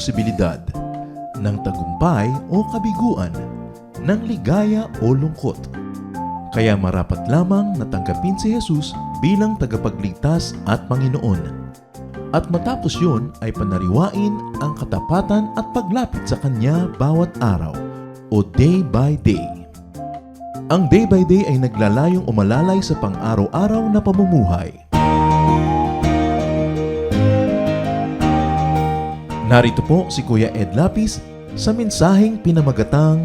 responsibilidad, ng tagumpay o kabiguan, ng ligaya o lungkot. Kaya marapat lamang natanggapin si Jesus bilang tagapagligtas at Panginoon. At matapos yun ay panariwain ang katapatan at paglapit sa Kanya bawat araw o day by day. Ang day by day ay naglalayong umalalay sa pang-araw-araw na pamumuhay. Narito po si Kuya Ed Lapis sa mensaheng pinamagatang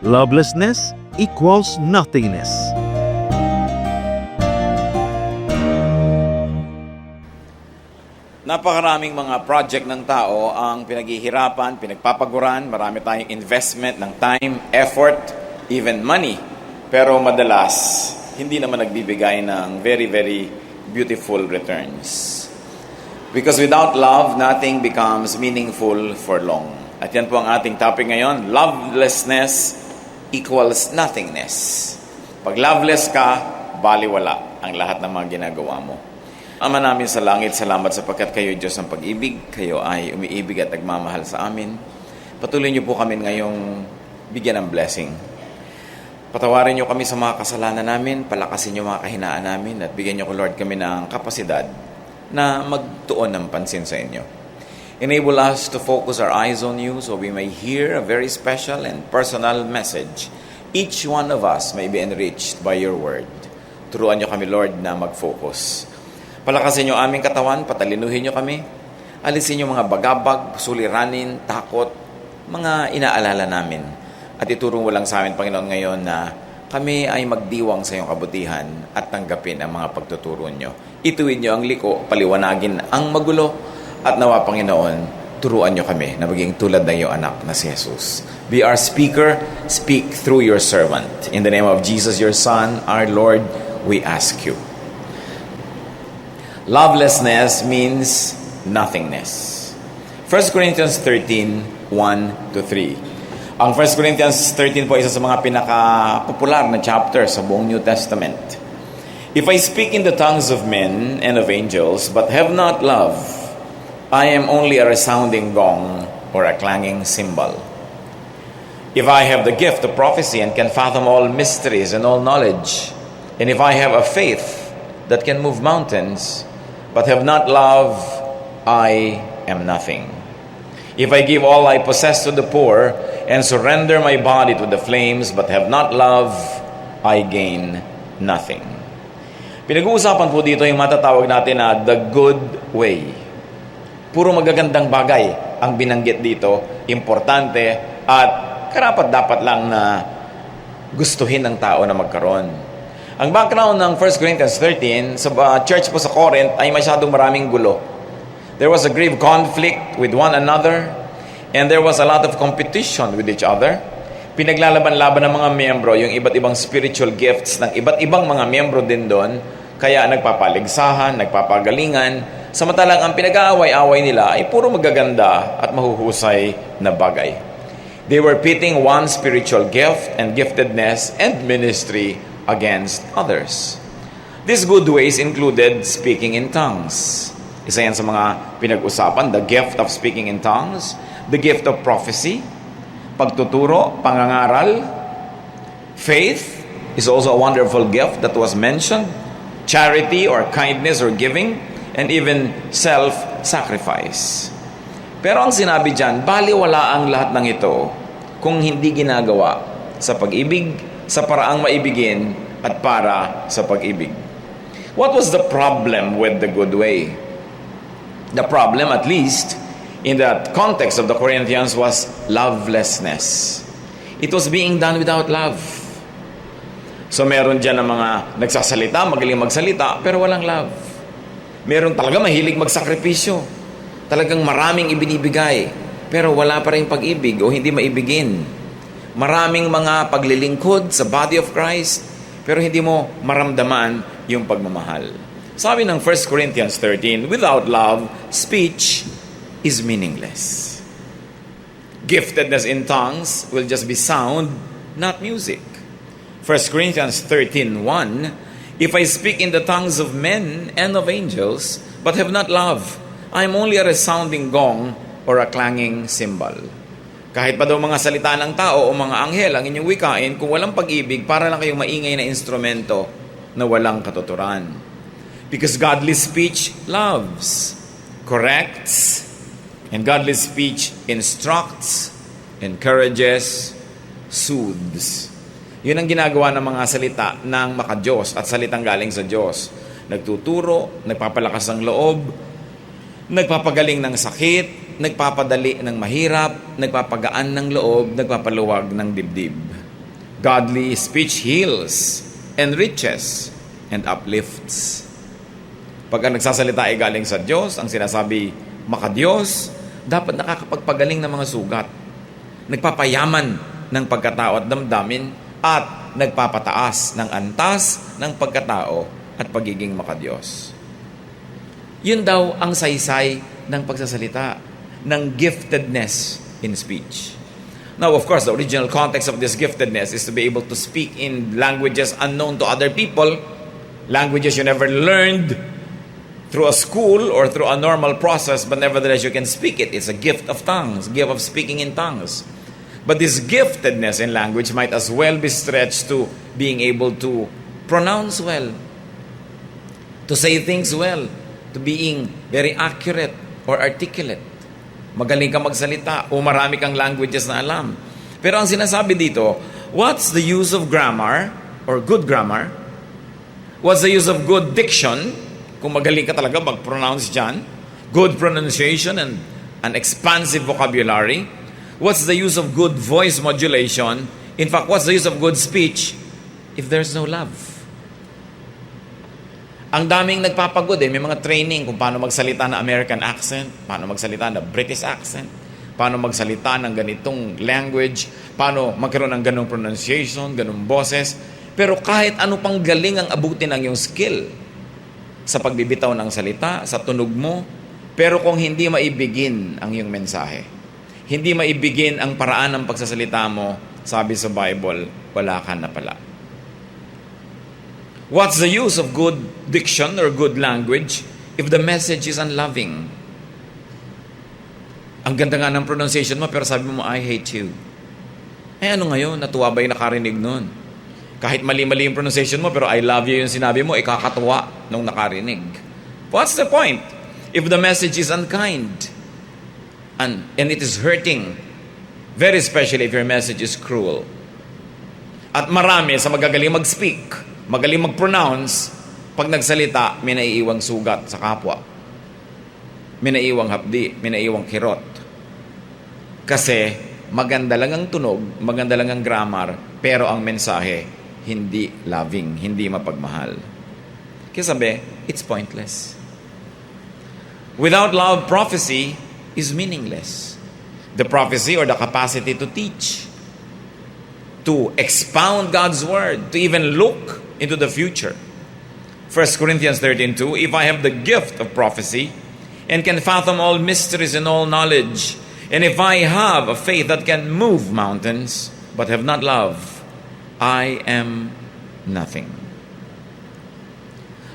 Lovelessness equals nothingness. Napakaraming mga project ng tao ang pinaghihirapan, pinagpapaguran, marami tayong investment ng time, effort, even money. Pero madalas, hindi naman nagbibigay ng very, very beautiful returns. Because without love, nothing becomes meaningful for long. At yan po ang ating topic ngayon, lovelessness equals nothingness. Pag loveless ka, baliwala ang lahat ng mga ginagawa mo. Ama namin sa langit, salamat sapagkat kayo Diyos ng pag-ibig. Kayo ay umiibig at nagmamahal sa amin. Patuloy niyo po kami ngayong bigyan ng blessing. Patawarin niyo kami sa mga kasalanan namin, palakasin niyo mga kahinaan namin, at bigyan niyo ko Lord kami ng kapasidad na magtuon ng pansin sa inyo. Enable us to focus our eyes on you so we may hear a very special and personal message. Each one of us may be enriched by your word. Turuan niyo kami Lord na mag-focus. Palakasin niyo aming katawan, patalinuhin niyo kami. Alisin niyo mga bagabag, suliranin, takot, mga inaalala namin. At iturong mo lang sa amin, Panginoon, ngayon na kami ay magdiwang sa iyong kabutihan at tanggapin ang mga pagtuturo niyo. Ituwid niyo ang liko, paliwanagin ang magulo, at nawa, Panginoon, turuan niyo kami na maging tulad ng iyong anak na si Jesus. Be our speaker, speak through your servant. In the name of Jesus, your Son, our Lord, we ask you. Lovelessness means nothingness. 1 Corinthians 13, 1-3. Ang 1 Corinthians 13 po isa sa mga pinaka-popular na chapter sa buong New Testament. If I speak in the tongues of men and of angels, but have not love, I am only a resounding gong or a clanging cymbal. If I have the gift of prophecy and can fathom all mysteries and all knowledge, and if I have a faith that can move mountains, but have not love, I am nothing. If I give all I possess to the poor and surrender my body to the flames, but have not love, I gain nothing. Pinag-uusapan po dito yung matatawag natin na the good way. Puro magagandang bagay ang binanggit dito, importante at karapat-dapat lang na gustuhin ng tao na magkaroon. Ang background ng 1 Corinthians 13 sa church po sa Corinth ay masyadong maraming gulo. There was a grave conflict with one another and there was a lot of competition with each other. Pinaglalaban-laban ng mga miyembro yung iba't ibang spiritual gifts ng iba't ibang mga miyembro din doon, kaya nagpapaligsahan, nagpapagalingan, samantalang ang pinag-aaway-away nila ay puro magaganda at mahuhusay na bagay. They were pitting one spiritual gift and giftedness and ministry against others. These good ways included speaking in tongues. Isa yan sa mga pinag-usapan, the gift of speaking in tongues, the gift of prophecy, pagtuturo, pangangaral. Faith is also a wonderful gift that was mentioned. Charity or kindness or giving, and even self-sacrifice. Pero ang sinabi dyan, baliwala ang lahat ng ito kung hindi ginagawa sa pag-ibig, sa paraang maibigin, at para sa pag-ibig. What was the problem with the good way? The problem, at least, in the context of the Corinthians, was lovelessness. It was being done without love. So meron dyan ng mga nagsasalita, magaling magsalita, pero walang love. Meron talaga mahilig magsakripisyo. Talagang maraming ibinibigay, pero wala pa rin pag-ibig o hindi maibigin. Maraming mga paglilingkod sa body of Christ, pero hindi mo maramdaman yung pagmamahal. Sabi ng 1 Corinthians 13, without love, speech is meaningless. Giftedness in tongues will just be sound, not music. 1 Corinthians 13:1, if I speak in the tongues of men and of angels, but have not love, I'm only a resounding gong or a clanging cymbal. Kahit pa daw mga salita ng tao o mga anghel ang inyong wikain, kung walang pag-ibig, para lang kayong maingay na instrumento na walang katuturan. Because godly speech loves, corrects, and godly speech instructs, encourages, soothes. Yun ang ginagawa ng mga salita ng maka-Diyos at salitang galing sa Diyos. Nagtuturo, nagpapalakas ng loob, nagpapagaling ng sakit, nagpapadali ng mahirap, nagpapagaan ng loob, nagpapaluwag ng dibdib. Godly speech heals, enriches, and uplifts. Pagka nagsasalita ay galing sa Diyos, ang sinasabi maka-Diyos, dapat nakakapagpagaling ng mga sugat. Nagpapayaman ng pagkatao at damdamin at nagpapataas ng antas ng pagkatao at pagiging maka-Diyos. Yun daw ang saysay ng pagsasalita, ng giftedness in speech. Now, of course, the original context of this giftedness is to be able to speak in languages unknown to other people, languages you never learned through a school or through a normal process, but nevertheless you can speak it. It's a gift of tongues, gift of speaking in tongues. But this giftedness in language might as well be stretched to being able to pronounce well, to say things well, to being very accurate or articulate. Magaling ka magsalita o marami kang languages na alam. Pero ang sinasabi dito, what's the use of grammar or good grammar? What's the use of good diction? Kung magaling ka talaga mag-pronounce dyan. Good pronunciation and an expansive vocabulary. What's the use of good voice modulation? In fact, what's the use of good speech if there's no love? Ang daming nagpapagod May mga training kung paano magsalita na American accent, paano magsalita na British accent, paano magsalita ng ganitong language, paano magkaroon ng ganong pronunciation, ganong boses. Pero kahit ano pang galing ang abutin ng iyong skill sa pagbibitaw ng salita, sa tunog mo, pero kung hindi maibigin ang iyong mensahe, hindi maibigin ang paraan ng pagsasalita mo, sabi sa Bible, wala ka na pala. What's the use of good diction or good language if the message is unloving? Ang ganda nga ng pronunciation mo, pero sabi mo, I hate you. Ano ngayon? Natuwa ba yung nakarinig nun? Kahit mali-mali yung pronunciation mo, pero I love you yung sinabi mo, ikakatuwa nung nakarinig. What's the point? If the message is unkind, and it is hurting, very especially if your message is cruel. At marami sa magagaling mag-speak, magaling mag-pronounce, pag nagsalita, may naiiwang sugat sa kapwa. May naiiwang hapdi, may naiiwang kirot. Kasi maganda lang ang tunog, maganda lang ang grammar, pero ang mensahe, hindi loving, hindi mapagmahal. Kaya sabi, it's pointless. Without love, prophecy is meaningless. The prophecy or the capacity to teach, to expound God's word, to even look into the future. 1 Corinthians 13:2, if I have the gift of prophecy and can fathom all mysteries and all knowledge, and if I have a faith that can move mountains but have not love, I am nothing.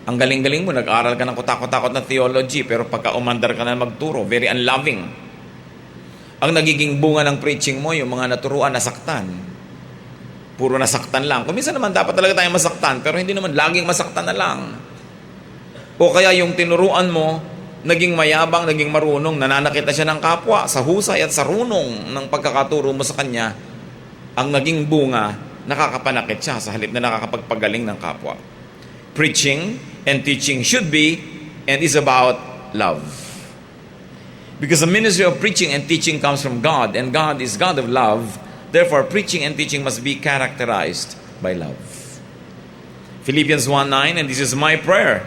Ang galing-galing mo, nag-aral ka ng kutakot-takot na theology, pero pagka umandar ka na magturo, very unloving. Ang nagiging bunga ng preaching mo, yung mga naturuan, nasaktan. Puro nasaktan lang. Kung minsan naman, dapat talaga tayong masaktan, pero hindi naman laging masaktan na lang. O kaya yung tinuruan mo, naging mayabang, naging marunong, nananakita siya ng kapwa sa husay at sa runong ng pagkakaturo mo sa kanya, ang naging bunga, nakakapanakit siya sa halip na nakakapagpagaling ng kapwa. Preaching and teaching should be and is about love. Because the ministry of preaching and teaching comes from God, and God is God of love. Therefore, preaching and teaching must be characterized by love. Philippians 1:9, and this is my prayer,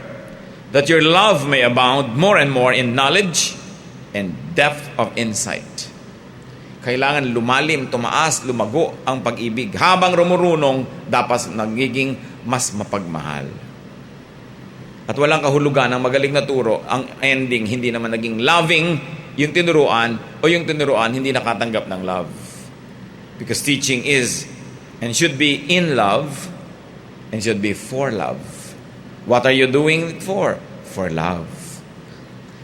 that your love may abound more and more in knowledge and depth of insight. Kailangan lumalim, tumaas, lumago ang pag-ibig. Habang rumurunong, dapat nagiging mas mapagmahal. At walang kahulugan ng magaling na turo, ang ending hindi naman naging loving yung tinuruan o yung tinuruan hindi nakatanggap ng love. Because teaching is and should be in love and should be for love. What are you doing it for? For love.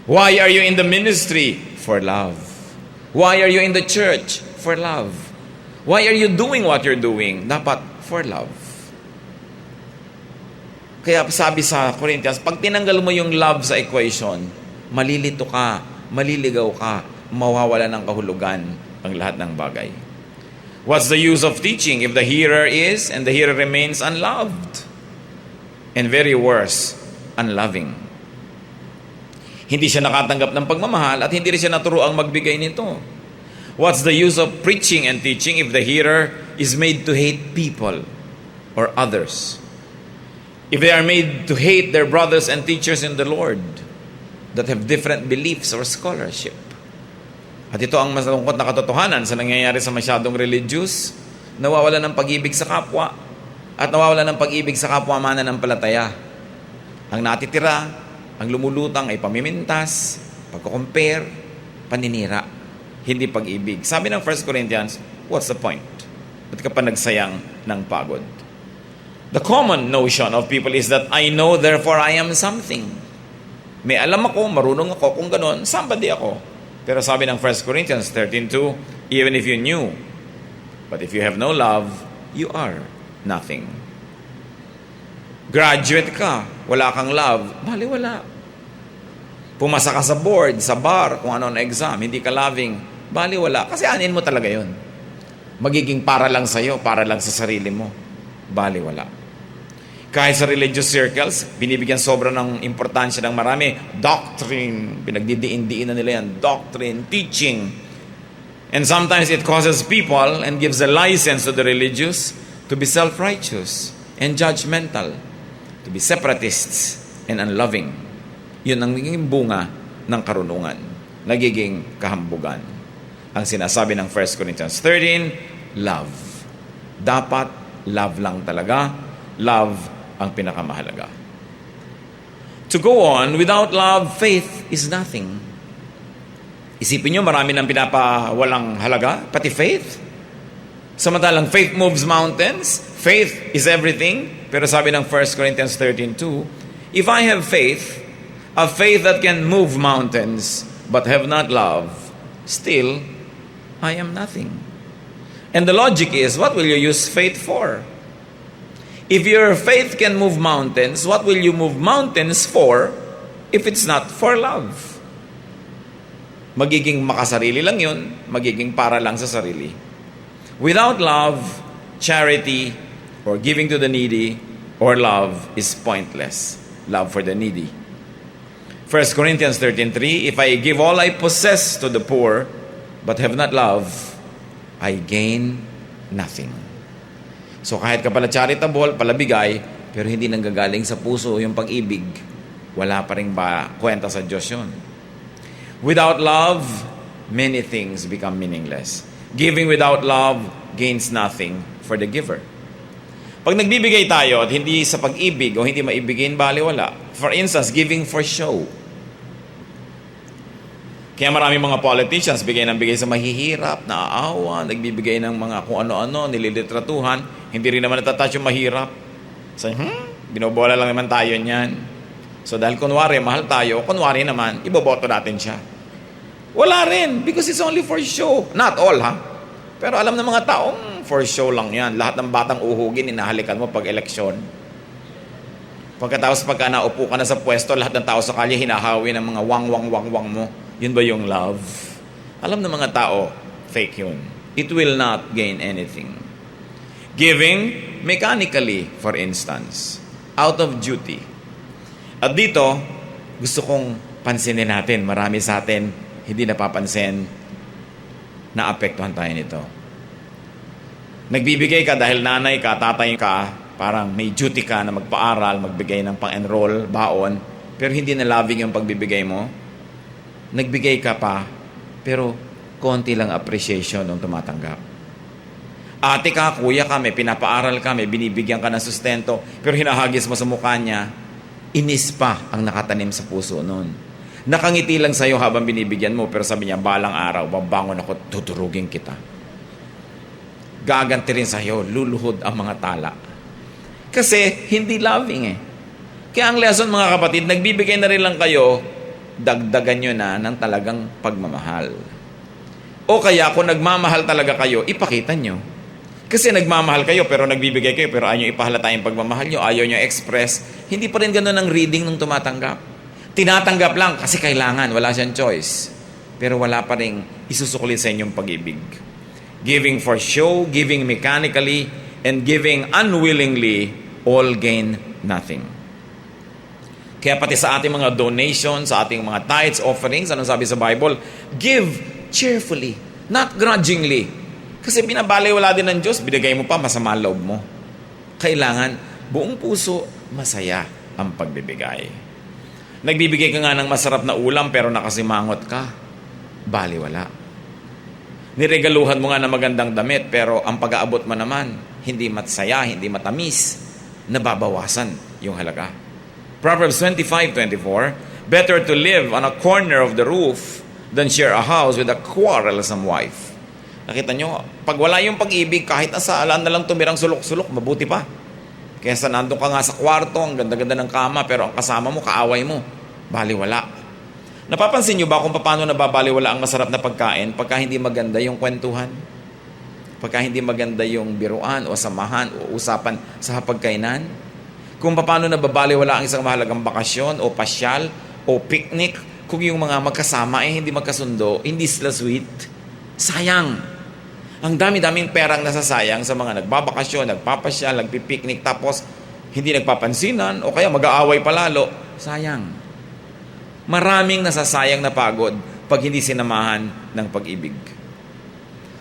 Why are you in the ministry? For love. Why are you in the church? For love. Why are you doing what you're doing? Dapat for love. Kaya sabi sa Corinthians, pag tinanggal mo yung love sa equation, malilito ka, maliligaw ka, mawawala ng kahulugan ang lahat ng bagay. What's the use of teaching if the hearer is and the hearer remains unloved? And very worse, unloving. Hindi siya nakatanggap ng pagmamahal at hindi rin siya naturuang magbigay nito. What's the use of preaching and teaching if the hearer is made to hate people or others? If they are made to hate their brothers and teachers in the Lord that have different beliefs or scholarship. At ito ang malungkot na katotohanan sa nangyayari sa masyadong religious, nawawala ng pag-ibig sa kapwa at nawawala ng pag-ibig sa kapwa mananampalataya. Ang natitira, ang lumulutang ay pamimintas, pagko-compare, paninira, hindi pag-ibig. Sabi ng 1 Corinthians, what's the point? Ba't ka pa nagsayang ng pagod? The common notion of people is that I know, therefore I am something. May alam ako, marunong ako, kung ganon, somebody ako. Pero sabi ng 1 Corinthians 13:2, even if you knew, but if you have no love, you are nothing. Graduate ka, wala kang love, baliwala. Pumasa ka sa board, sa bar, kung ano ang exam, hindi ka loving, baliwala. Kasi anin mo talaga yun. Magiging para lang sa'yo, para lang sa sarili mo, baliwala. Kahit sa religious circles, binibigyan sobra ng importansya ng marami. Doctrine, pinagdidiin-diin na nila yan. Doctrine, teaching. And sometimes it causes people and gives a license to the religious to be self-righteous and judgmental, to be separatists and unloving. Yun ang nagiging bunga ng karunungan, nagiging kahambugan. Ang sinasabi ng 1 Corinthians 13, love. Dapat love lang talaga. Love ang pinakamahalaga. To go on, without love, faith is nothing. Isipin nyo, marami nang pinapawalang halaga, pati faith. Samantalang faith moves mountains, faith is everything. Pero sabi ng 1 Corinthians 13:2, if I have faith, a faith that can move mountains, but have not love, still, I am nothing. And the logic is, what will you use faith for? If your faith can move mountains, what will you move mountains for if it's not for love? Magiging makasarili lang yun, magiging para lang sa sarili. Without love, charity, or giving to the needy, or love is pointless. Love for the needy. 1 Corinthians 13:3, if I give all I possess to the poor, but have not love, I gain nothing. So kahit ka pala charitable, palabigay, pero hindi nanggagaling sa puso yung pag-ibig, wala pa rin ba kwenta sa Diyos yun? Without love, many things become meaningless. Giving without love gains nothing for the giver. Pag nagbibigay tayo at hindi sa pag-ibig o hindi maibigin, baliwala. For instance, giving for show. Kaya maraming mga politicians bigay ng bigay sa mahihirap, naaawa, nagbibigay ng mga kung ano-ano, nililitratuhan, hindi rin naman natatouch yung mahirap. So, binobola lang naman tayo niyan. So dahil kunwari, mahal tayo, kunwari naman, iboboto natin siya. Wala rin, because it's only for show. Not all, ha? Pero alam ng mga taong, for show lang yan. Lahat ng batang uhugin, inahalikan mo pag eleksyon. Pagkatapos pagka naupo ka na sa pwesto, lahat ng tao sa kalye, hinahawi ng mga wang mo. Yun ba yung love? Alam ng mga tao, fake yun. It will not gain anything. Giving, mechanically, for instance, out of duty. At dito, gusto kong pansinin natin, marami sa atin, hindi napapansin, na apektuhan tayo nito. Nagbibigay ka dahil nanay ka, tatay ka, parang may duty ka na magpaaral, magbigay ng pang-enroll, baon, pero hindi na loving yung pagbibigay mo. Nagbigay ka pa, pero konti lang appreciation nung tumatanggap. Ate ka, kuya ka, may pinapaaral ka, may binibigyan ka ng sustento, pero hinahagis mo sa mukha niya, inis pa ang nakatanim sa puso nun. Nakangiti lang sa'yo habang binibigyan mo, pero sabi niya, balang araw, babangon ako, tuturugin kita. Gaganti rin sa'yo, luluhod ang mga tala. Kasi, hindi loving eh. Kaya ang lesson mga kapatid, nagbibigay na rin lang kayo, dagdagan nyo na ng talagang pagmamahal. O kaya kung nagmamahal talaga kayo, ipakita nyo. Kasi nagmamahal kayo pero nagbibigay kayo pero ayaw nyo ipahalata yung pagmamahal nyo, ayaw nyo express, hindi pa rin ganun ang reading ng tumatanggap. Tinatanggap lang kasi kailangan, wala siyang choice. Pero wala pa rin isusukli sa inyong pag-ibig. Giving for show, giving mechanically, and giving unwillingly, all gain nothing. Kaya pati sa ating mga donations, sa ating mga tithes, offerings, anong sabi sa Bible? Give cheerfully, not grudgingly. Kasi binabaliwala din ng Diyos, binigay mo pa, masama loob mo. Kailangan, buong puso, masaya ang pagbibigay. Nagbibigay ka nga ng masarap na ulam pero nakasimangot ka, baliwala. Niregaluhan mo nga ng magandang damit pero ang pag-aabot mo naman, hindi matsaya, hindi matamis, nababawasan yung halaga. Proverbs 25:24, better to live on a corner of the roof than share a house with a quarrelsome wife. Nakita nyo, pag wala yung pag-ibig, kahit alaan na lang tumirang sulok-sulok, mabuti pa. Kaysa nandun ka nga sa kwarto, ang ganda-ganda ng kama, pero ang kasama mo, kaaway mo, baliwala. Napapansin nyo ba kung paano nababaliwala ang masarap na pagkain pagka hindi maganda yung kwentuhan? Pagka hindi maganda yung biruan o samahan o usapan sa hapagkainan? Kung paano nababaliwala ang isang mahalagang bakasyon o pasyal o picnic kung yung mga magkasama hindi magkasundo, hindi sila sweet? Sayang. Ang dami-daming perang nasasayang sa mga nagbabakasyon, nagpapasyal, nagpipiknik, tapos hindi nagpapansinan o kaya mag-aaway palalo. Sayang. Maraming nasasayang na pagod pag hindi sinamahan ng pag-ibig.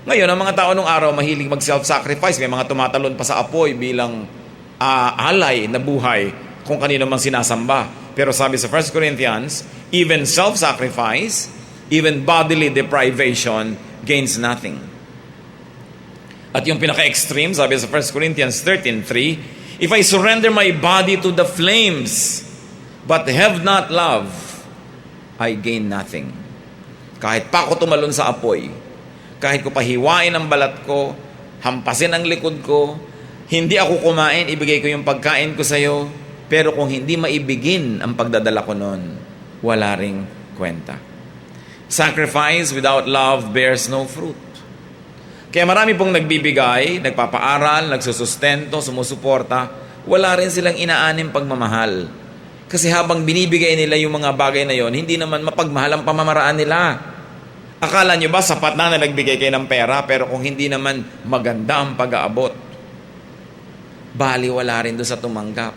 Ngayon, ang mga tao nung araw mahilig mag-self-sacrifice. May mga tumatalon pa sa apoy bilang alay na buhay kung kanino mang sinasamba. Pero sabi sa 1 Corinthians, even self-sacrifice, even bodily deprivation gains nothing. At yung pinaka-extreme, sabi sa 1 Corinthians 13:3, if I surrender my body to the flames, but have not love, I gain nothing. Kahit pa ako tumalon sa apoy, kahit ko pahiwain ang balat ko, hampasin ang likod ko, hindi ako kumain, ibigay ko yung pagkain ko sa'yo, pero kung hindi maibigin ang pagdadala ko nun, wala ring kwenta. Sacrifice without love bears no fruit. Kaya marami pong nagbibigay, nagpapaaral, nagsusustento, sumusuporta, wala rin silang inaanim pagmamahal. Kasi habang binibigay nila yung mga bagay na yon, hindi naman mapagmahal ang pamamaraan nila. Akala nyo ba sapat na nagbigay kayo ng pera, pero kung hindi naman maganda ang pag-aabot, bali wala rin doon sa tumanggap.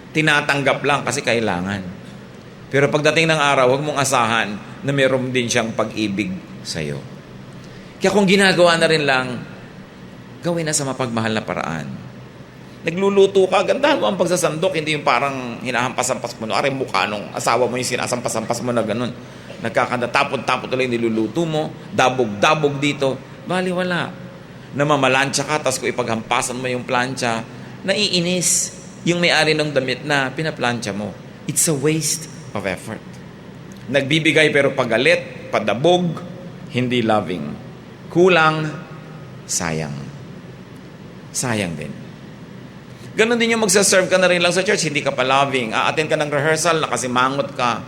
Tinatanggap lang kasi kailangan. Pero pagdating ng araw, huwag mong asahan na mayroon din siyang pag-ibig sa'yo. Kaya kung ginagawa na rin lang, gawin na sa mapagmahal na paraan. Nagluluto ka, gandahan mo ang pagsasandok, hindi yung parang hinahampas-hampas mo. Aray mukha nung asawa mo yung sinasampas-hampas mo na ganun. Nagkakanda, tapon-tapon tuloy niluluto mo, dabog-dabog dito. Bali, wala. Namamalansya ka, tapos kung ipaghampasan mo yung plancha, naiinis yung may-ari ng damit na pinaplansya mo. It's a waste of effort. Nagbibigay pero pagalit, padabog, hindi loving. Kulang, sayang. Sayang din. Ganon din yung magsaserve ka na rin lang sa church, hindi ka pa loving. Attend ka ng rehearsal, nakasimangot ka.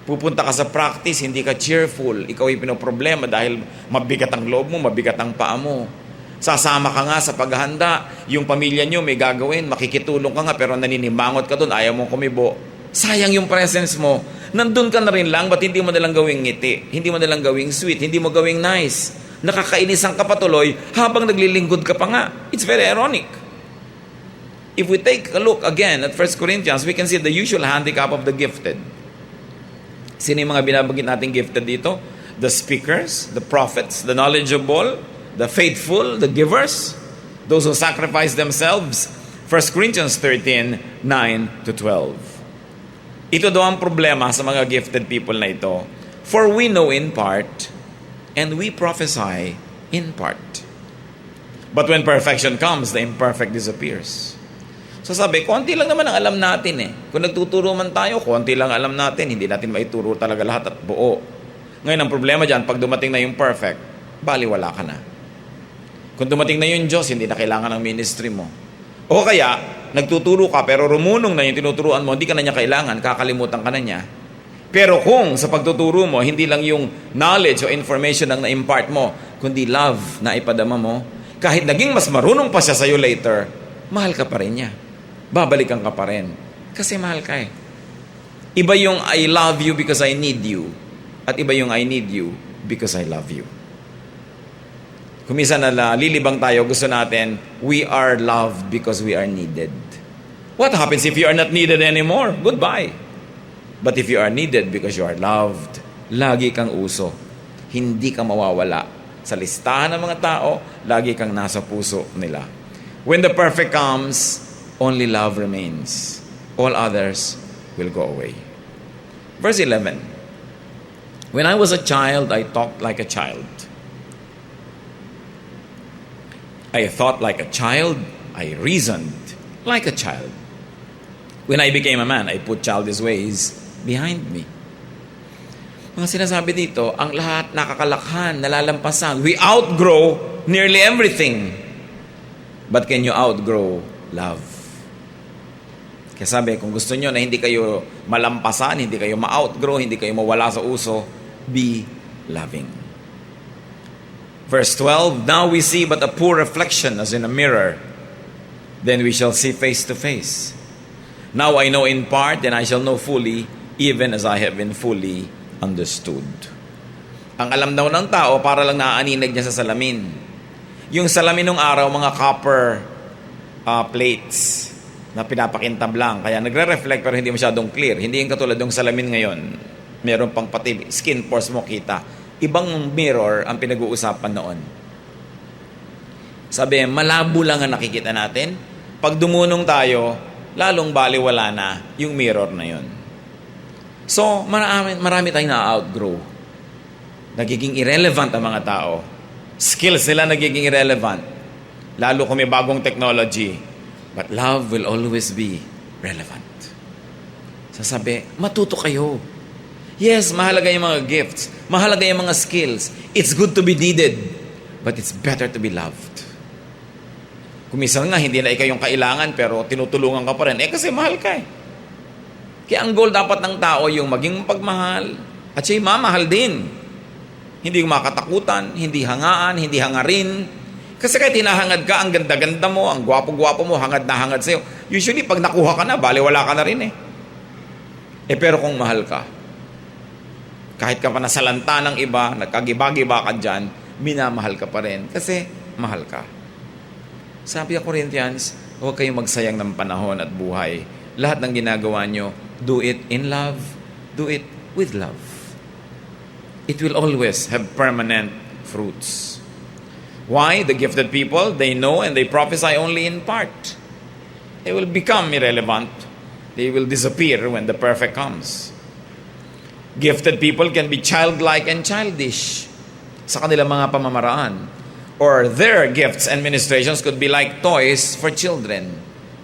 Pupunta ka sa practice, hindi ka cheerful. Ikaw yung pinoproblema dahil mabigat ang loob mo, mabigat ang paa mo. Sasama ka nga sa paghahanda, yung pamilya nyo may gagawin, makikitulong ka nga pero naninimangot ka doon, ayaw mong kumibo. Sayang yung presence mo. Nandun ka na rin lang, ba't hindi mo nalang gawing ngiti? Hindi mo nalang gawing sweet, hindi mo gawing nice. Nakakainisan ka patuloy habang naglilingkod ka pa nga. It's very ironic. If we take a look again at 1 Corinthians, we can see the usual handicap of the gifted. Sino yung mga binabagit nating gifted dito? The speakers, the prophets, the knowledgeable, the faithful, the givers, those who sacrifice themselves. 1 Corinthians 13:9-12. Ito daw ang problema sa mga gifted people na ito. For we know in part, and we prophesy in part. But when perfection comes, the imperfect disappears. So sabi, konti lang naman ang alam natin eh. Kung nagtuturo man tayo, konti lang alam natin. Hindi natin maituro talaga lahat at buo. Ngayon, ang problema dyan, pag dumating na yung perfect, baliwala ka na. Kung dumating na yung Diyos, hindi na kailangan ng ministry mo. O kaya, nagtuturo ka pero rumunong na yung tinuturuan mo, hindi ka na niya kailangan, kakalimutan ka na niya. Pero kung sa pagtuturo mo, hindi lang yung knowledge o information ang na-impart mo, kundi love na ipadama mo, kahit naging mas marunong pa siya sa'yo later, mahal ka pa rin niya. Babalikan ka pa rin. Kasi mahal ka eh. Iba yung I love you because I need you. At iba yung I need you because I love you. Kung minsan lilibang tayo, gusto natin, we are loved because we are needed. What happens if you are not needed anymore? Goodbye. But if you are needed because you are loved, lagi kang uso. Hindi ka mawawala. Sa listahan ng mga tao, lagi kang nasa puso nila. When the perfect comes, only love remains. All others will go away. Verse 11. When I was a child, I talked like a child. I thought like a child. I reasoned like a child. When I became a man, I put childish ways behind me. Mga sinasabi dito, ang lahat nakakalakhan, nalalampasan. We outgrow nearly everything. But can you outgrow love? Kaya sabi, kung gusto nyo na hindi kayo malampasan, hindi kayo ma-outgrow, hindi kayo mawala sa uso, be loving. Verse 12, now we see but a poor reflection as in a mirror. Then we shall see face to face. Now I know in part, and I shall know fully, even as I have been fully understood. Ang alam daw ng tao, para lang naaaninag niya sa salamin. Yung salamin ng araw, mga copper plates na pinapakintab lang. Kaya nagre-reflect pero hindi masyadong clear. Hindi yung katulad ng salamin ngayon. Meron pang pati skin pores mo kita. Ibang mirror ang pinag-uusapan noon. Sabi, malabo lang ang nakikita natin. Pag dumunong tayo, lalong baliwala na yung mirror na yun. So, marami tayong na-outgrow. Nagiging irrelevant ang mga tao. Skills nila nagiging irrelevant. Lalo kung may bagong technology. But love will always be relevant. Sasabi, matuto kayo. Yes, mahalaga yung mga gifts. Mahalaga yung mga skills. It's good to be needed. But it's better to be loved. Kung minsan nga, hindi na ikaw yung kailangan, pero tinutulungan ka pa rin. Kasi mahal ka eh. Kaya ang goal dapat ng tao yung maging pagmahal at siya'y mamahal din. Hindi makatakutan, hindi hangaan, hindi hangarin. Kasi kahit hinahangad ka, ang ganda-ganda mo, ang gwapo-gwapo mo, hangad na hangad sa'yo. Usually, pag nakuha ka na, baliwala ka na rin eh. Pero kung mahal ka, kahit ka pa nasalanta ng iba, nagkagiba-giba ka dyan, minamahal ka pa rin. Kasi mahal ka. Sabi ng Corinthians, huwag kayong magsayang ng panahon at buhay. Lahat ng ginagawa nyo, do it in love, do it with love. It will always have permanent fruits. Why? The gifted people, they know and they prophesy only in part. They will become irrelevant. They will disappear when the perfect comes. Gifted people can be childlike and childish sa kanilang mga pamamaraan. Or their gifts and ministrations could be like toys for children.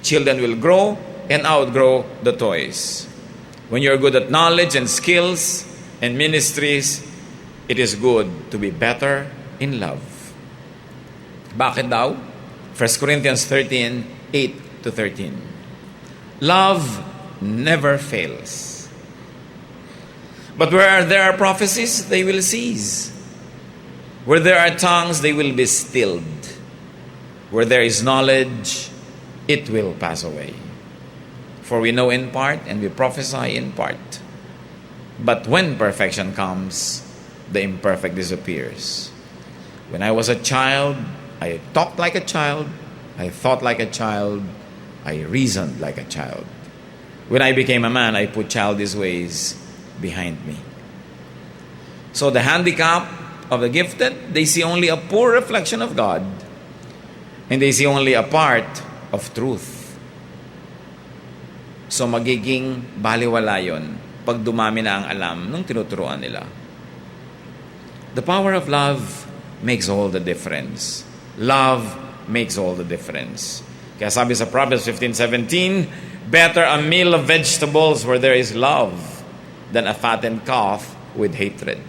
Children will grow and outgrow the toys. When you're good at knowledge and skills and ministries, it is good to be better in love. Bakit daw? 1 Corinthians 13, 8 to 13. Love never fails. But where there are prophecies, they will cease. Where there are tongues, they will be stilled. Where there is knowledge, it will pass away. For we know in part and we prophesy in part. But when perfection comes, the imperfect disappears. When I was a child, I talked like a child, I thought like a child, I reasoned like a child. When I became a man, I put childish ways behind me. So the handicap of the gifted, they see only a poor reflection of God, and they see only a part of truth. So magiging baliwala yun pag dumami na ang alam nung tinuturuan nila. The power of love makes all the difference. Love makes all the difference. Kaya sabi sa Proverbs 15:17, better a meal of vegetables where there is love than a fattened calf with hatred.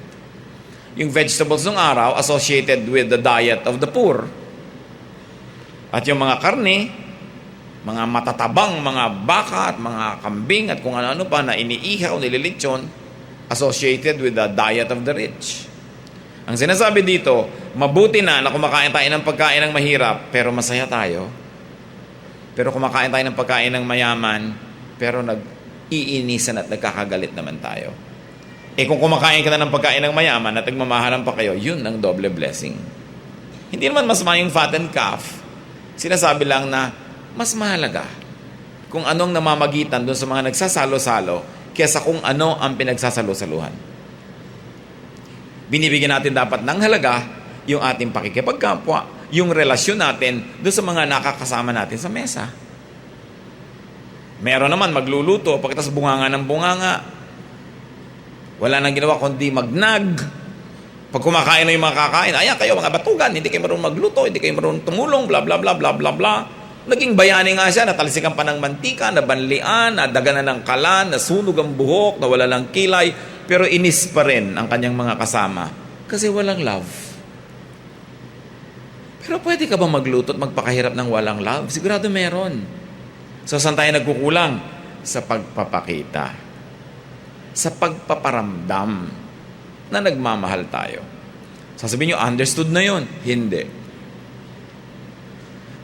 Yung vegetables ng araw associated with the diet of the poor. At yung mga karne, mga matatabang mga baka at mga kambing at kung ano-ano pa na iniihaw, nililitsyon, associated with the diet of the rich. Ang sinasabi dito, mabuti na kumakain tayo ng pagkain ng mahirap, pero masaya tayo. Pero kumakain tayo ng pagkain ng mayaman, pero nag-iinisan at nagkakagalit naman tayo. Kung kumakain ka na ng pagkain ng mayaman at nagmamahalan pa kayo, yun ang doble blessing. Hindi naman masama yung fattened calf. Sinasabi lang na mas mahalaga kung anong namamagitan doon sa mga nagsasalo-salo kesa kung ano ang pinagsasalo-saluhan. Binibigyan natin dapat ng halaga yung ating pakikipagkapwa, yung relasyon natin doon sa mga nakakasama natin sa mesa. Meron naman magluluto, pagkatapos bunganga ng bunganga. Wala nang ginawa kundi magnag. Pag kumakain na yung mga kakain, ayan kayo mga batugan, hindi kayo marunong magluto, hindi kayo marunong tumulong, bla bla bla bla bla bla. Naging bayani nga siya, natalsikan pa ng mantika, nabanlian, nadaganan ng kalan, nasunog ang buhok, nawala ng kilay, pero inis pa rin ang kanyang mga kasama kasi walang love. Pero pwede ka ba magluto at magpakahirap ng walang love? Sigurado meron. So saan tayo nagkukulang? Sa pagpapakita. Sa pagpaparamdam na nagmamahal tayo. Sasabihin nyo, understood na yon. Hindi.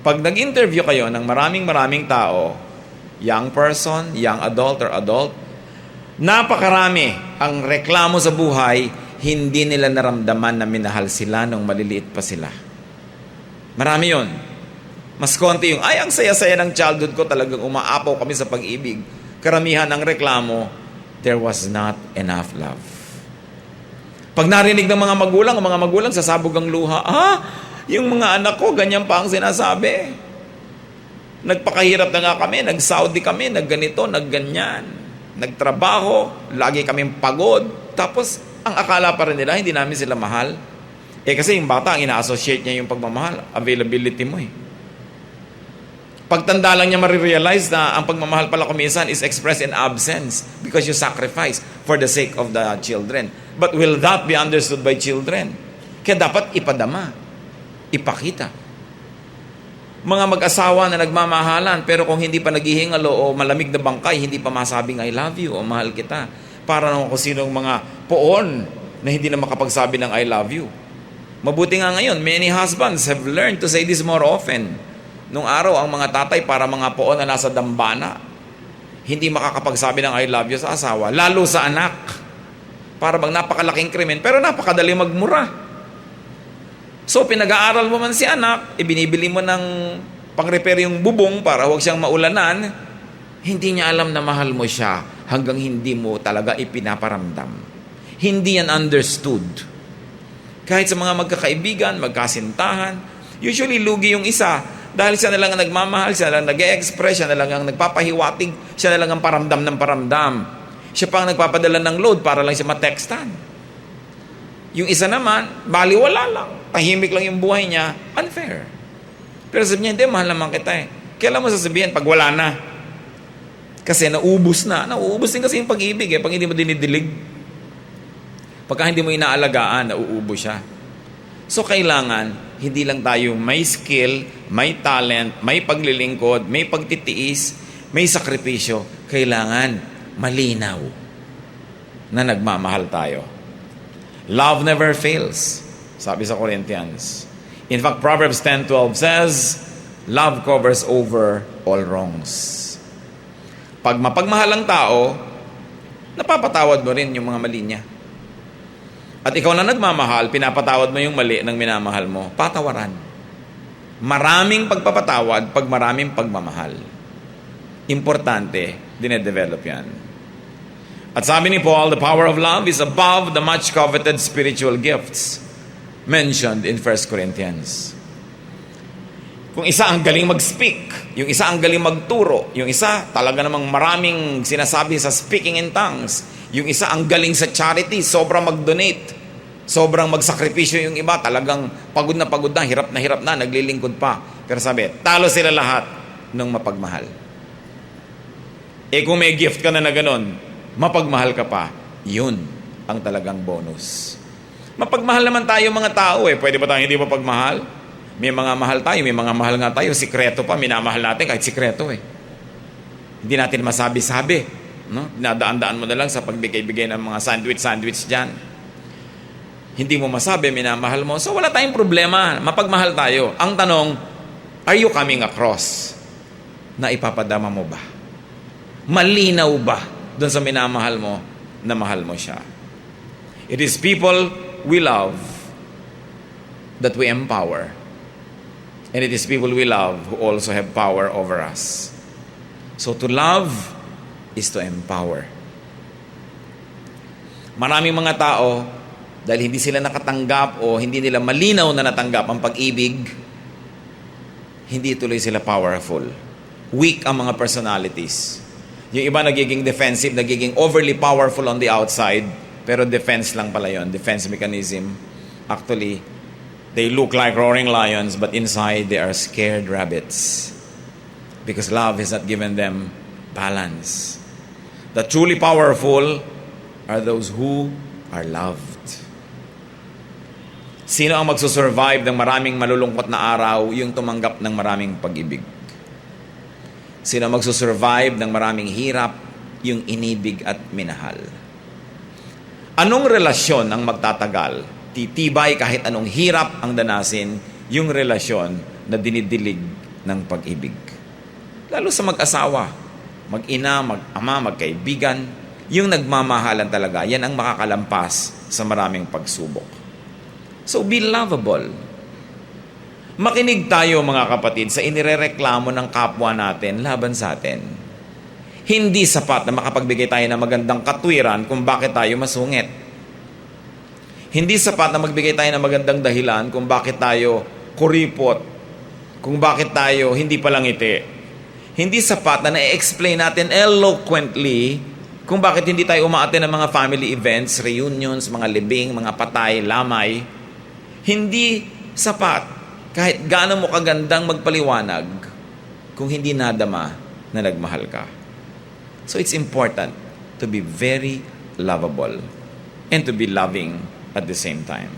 Pag nag-interview kayo ng maraming tao, young person, young adult or adult, napakarami ang reklamo sa buhay, hindi nila naramdaman na minahal sila nung maliliit pa sila. Marami yon. Mas konti yung, ay, ang saya-saya ng childhood ko, talagang umaapaw kami sa pag-ibig. Karamihan ng reklamo, there was not enough love. Pag narinig ng mga magulang sasabog ang luha, yung mga anak ko, ganyan pa ang sinasabi. Nagpakahirap na nga kami, nag-Saudi kami, nagganito, nagganyan. Nagtrabaho, lagi kaming pagod. Tapos, ang akala pa rin nila, hindi namin sila mahal. Kasi yung bata, ang ina-associate niya yung pagmamahal, availability mo . Pagtanda lang niya marirealize na ang pagmamahal pala kuminsan is expressed in absence because you sacrifice for the sake of the children. But will that be understood by children? Kaya dapat ipadama, ipakita. Mga mag-asawa na nagmamahalan pero kung hindi pa naghihingalo o malamig na bangkay, hindi pa masabing I love you o mahal kita. Para naman kung sinong mga poon na hindi na makapagsabi ng I love you. Mabuti nga ngayon, many husbands have learned to say this more often. Nung araw, ang mga tatay para mga poon na nasa dambana, hindi makakapagsabi ng I love you sa asawa, lalo sa anak. Para bang napakalaking krimen, pero napakadali magmura. So, pinag-aaral mo man si anak, ibinibili mo ng pang-repair yung bubong para huwag siyang maulanan, hindi niya alam na mahal mo siya hanggang hindi mo talaga ipinaparamdam. Hindi yan understood. Kahit sa mga magkakaibigan, magkasintahan, usually lugi yung isa, dahil siya na lang ang nagmamahal, siya na lang nag-e-express, siya na lang ang nagpapahiwatig, siya na lang ang paramdam ng paramdam. Siya pa ang nagpapadala ng load para lang siya matextan. Yung isa naman, baliwala lang. Tahimik lang yung buhay niya, unfair. Pero sabi niya, hindi, mahal naman kita . Kailan mo sasabihin pag wala na? Kasi nauubos na. Nauubos din kasi yung pag-ibig . Pag hindi mo dinidilig. Pagka hindi mo inaalagaan, nauubos siya. So, kailangan, hindi lang tayo may skill, may talent, may paglilingkod, may pagtitiis, may sakripisyo. Kailangan malinaw na nagmamahal tayo. Love never fails, sabi sa Corinthians. In fact, Proverbs 10:12 says, love covers over all wrongs. Pag mapagmahal ang tao, napapatawad mo rin yung mga mali niya. At ikaw na nagmamahal, pinapatawad mo yung mali ng minamahal mo, patawaran. Maraming pagpapatawad pag maraming pagmamahal. Importante, dinedevelop yan. At sabi ni Paul, the power of love is above the much coveted spiritual gifts mentioned in 1 Corinthians. Kung isa ang galing mag-speak, yung isa ang galing magturo, yung isa talaga namang maraming sinasabi sa speaking in tongues, yung isa ang galing sa charity, sobrang mag-donate, sobrang magsakripisyo yung iba, talagang pagod na, hirap na, naglilingkod pa. Pero sabi, talo sila lahat ng mapagmahal. Kung may gift ka na ganon, mapagmahal ka pa, yun ang talagang bonus. Mapagmahal naman tayo mga tao . Pwede ba tayo hindi mapagmahal? May mga mahal tayo, may mga mahal nga tayo, sikreto pa, minamahal natin kahit sikreto . Hindi natin masabi-sabi. No? Nadaan-daan mo na lang sa pagbigay-bigay ng mga sandwich dyan. Hindi mo masabi, minamahal mo. So wala tayong problema. Mapagmahal tayo. Ang tanong, are you coming across na ipapadama mo ba? Malinaw ba doon sa minamahal mo na mahal mo siya? It is people we love that we empower. And it is people we love who also have power over us. So to love is to empower. Maraming mga tao, dahil hindi sila nakatanggap o hindi nila malinaw na natanggap ang pag-ibig, hindi tuloy sila powerful. Weak ang mga personalities. Yung iba nagiging defensive, nagiging overly powerful on the outside, pero defense lang pala yun, defense mechanism. Actually, they look like roaring lions, but inside they are scared rabbits. Because love has not given them balance. The truly powerful are those who are loved. Sino ang magsusurvive ng maraming malulungkot na araw? Yung tumanggap ng maraming pag-ibig. Sino ang magsusurvive ng maraming hirap? Yung inibig at minahal. Anong relasyon ang magtatagal? Titibay kahit anong hirap ang danasin, yung relasyon na dinidilig ng pag-ibig. Lalo sa mag-asawa, mag-ina, mag-ama, magkaibigan, yung nagmamahalan talaga, yan ang makakalampas sa maraming pagsubok. So be lovable. Makinig tayo mga kapatid sa inirereklamo ng kapwa natin laban sa atin. Hindi sapat na makapagbigay tayo ng magandang katwiran kung bakit tayo masungit. Hindi sapat na magbigay tayo ng magandang dahilan kung bakit tayo kuripot, kung bakit tayo hindi palangiti. Hindi sapat na na-explain natin eloquently kung bakit hindi tayo umaattend ng mga family events, reunions, mga libing, mga patay, lamay. Hindi sapat kahit gaano mo kagandang magpaliwanag kung hindi nadama na nagmahal ka. So it's important to be very lovable and to be loving at the same time.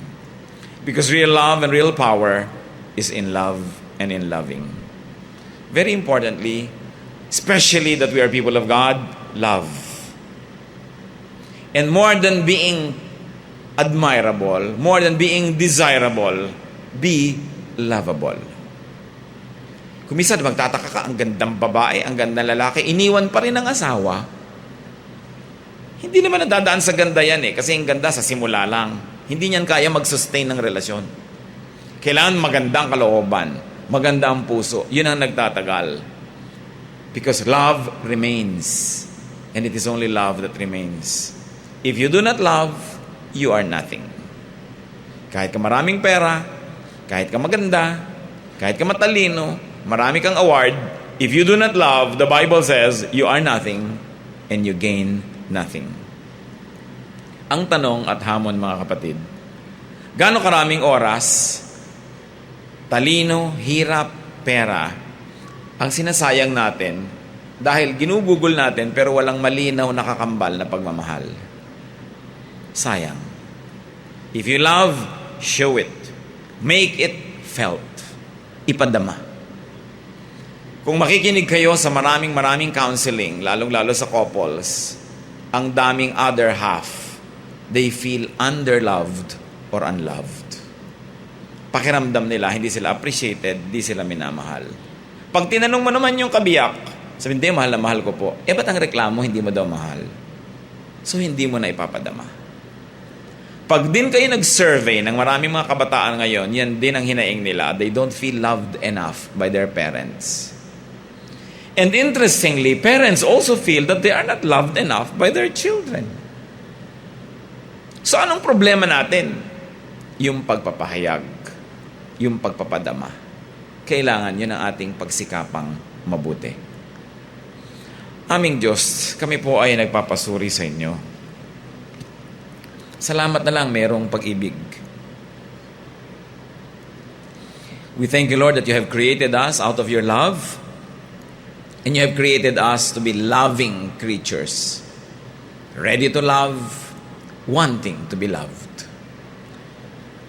Because real love and real power is in love and in loving. Very importantly, especially that we are people of God, love. And more than being admirable, more than being desirable, be lovable. Kung minsan magtataka ka, ang gandang babae, ang gandang lalaki, iniwan pa rin ang asawa. Hindi naman nadadaan sa ganda yan kasi ang ganda sa simula lang. Hindi niyan kaya mag-sustain ng relasyon. Kailangan magandang kalooban, maganda ang puso. Yun ang nagtatagal. Because love remains. And it is only love that remains. If you do not love, you are nothing. Kahit ka maraming pera, kahit ka maganda, kahit ka matalino, marami kang award, if you do not love, the Bible says, you are nothing and you gain nothing. Ang tanong at hamon mga kapatid, gaano karaming oras, talino, hirap, pera, ang sinasayang natin dahil ginugugol natin pero walang malinaw na kakambal na pagmamahal. Sayang. If you love, show it. Make it felt. Ipadama. Kung makikinig kayo sa maraming counseling, lalong-lalo sa couples, ang daming other half, they feel underloved or unloved. Pakiramdam nila, hindi sila appreciated, hindi sila minamahal. Pag tinanong mo naman yung kabiyak, sabihin, hindi, mahal na mahal ko po. Ba't ang reklamo, hindi mo daw mahal? So, hindi mo na ipapadama. Pag din kayo nag-survey ng maraming mga kabataan ngayon, yan din ang hinaing nila. They don't feel loved enough by their parents. And interestingly, parents also feel that they are not loved enough by their children. So anong problema natin? Yung pagpapahayag, yung pagpapadama. Kailangan yun ang ating pagsikapang mabuti. Aming Diyos, kami po ay nagpapasuri sa inyo. Salamat na lang merong pag-ibig. We thank you, Lord, that you have created us out of your love and you have created us to be loving creatures, ready to love, wanting to be loved.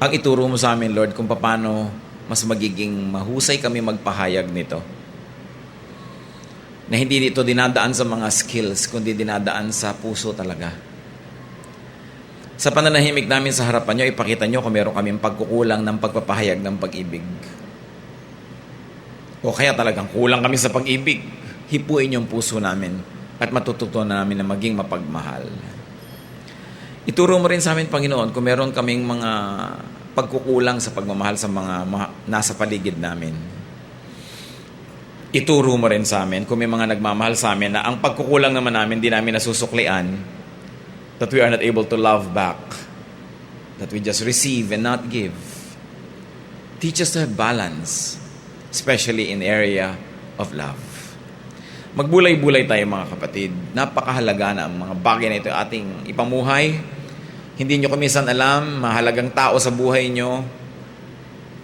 Ang ituro mo sa amin, Lord, kung paano mas magiging mahusay kami magpahayag nito. Na hindi ito dinadaan sa mga skills, kundi dinadaan sa puso talaga. Sa pananahimik namin sa harapan nyo, ipakita nyo kung meron kaming pagkukulang ng pagpapahayag ng pag-ibig. O kaya talagang kulang kami sa pag-ibig. Hipuin yung puso namin at matututunan namin na maging mapagmahal. Ituro mo rin sa amin, Panginoon, kung meron kaming mga pagkukulang sa pagmamahal sa mga nasa paligid namin. Ituro mo rin sa amin kung may mga nagmamahal sa amin na ang pagkukulang naman namin, di namin nasusuklian, that we are not able to love back, that we just receive and not give. Teach us to have balance, especially in area of love. Magbulay-bulay tayo mga kapatid. Napakahalaga na ang mga bagay na ito ating ipamuhay. Hindi nyo kumisan alam, mahalagang tao sa buhay nyo.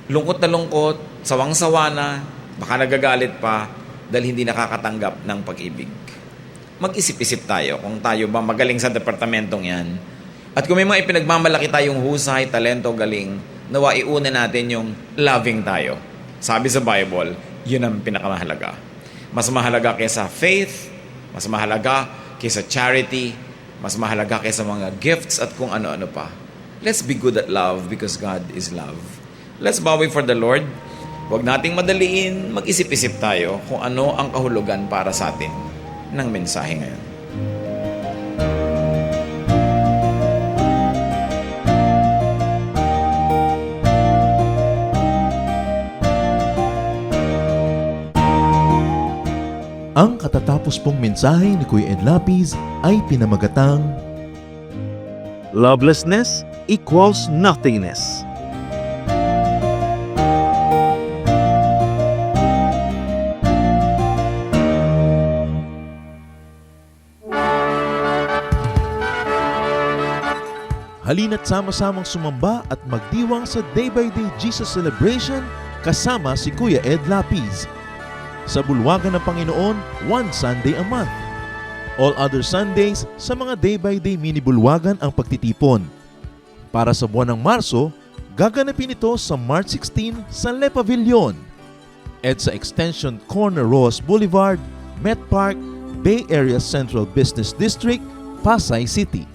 Lungkot na lungkot, sawang-sawa na, baka nagagalit pa dahil hindi nakakatanggap ng pag-ibig. Mag-isip-isip tayo kung tayo ba magaling sa departamentong yan. At kung may mga ipinagmamalaki tayong husay, talento, galing, nawa iuna natin yung loving tayo. Sabi sa Bible, yun ang pinakamahalaga. Mas mahalaga kaysa faith, mas mahalaga kaysa charity, mas mahalaga kaysa mga gifts at kung ano-ano pa. Let's be good at love because God is love. Let's bow before the Lord. Huwag nating madaliin, mag-isip-isip tayo kung ano ang kahulugan para sa atin ng mensahe ngayon. Ang katatapos pong mensahe ni Kuya Ed Lapid ay pinamagatang Lovelessness equals nothingness. halina't sama-samang sumamba at magdiwang sa Day by Day Jesus Celebration kasama si Kuya Ed Lapid. Sa bulwagan ng Panginoon, one Sunday a month. All other Sundays, sa mga Day by Day mini bulwagan ang pagtitipon. Para sa buwan ng Marso, gaganapin ito sa March 16 sa Le Pavilion at sa Extension Corner Ross Boulevard, Met Park, Bay Area Central Business District, Pasay City.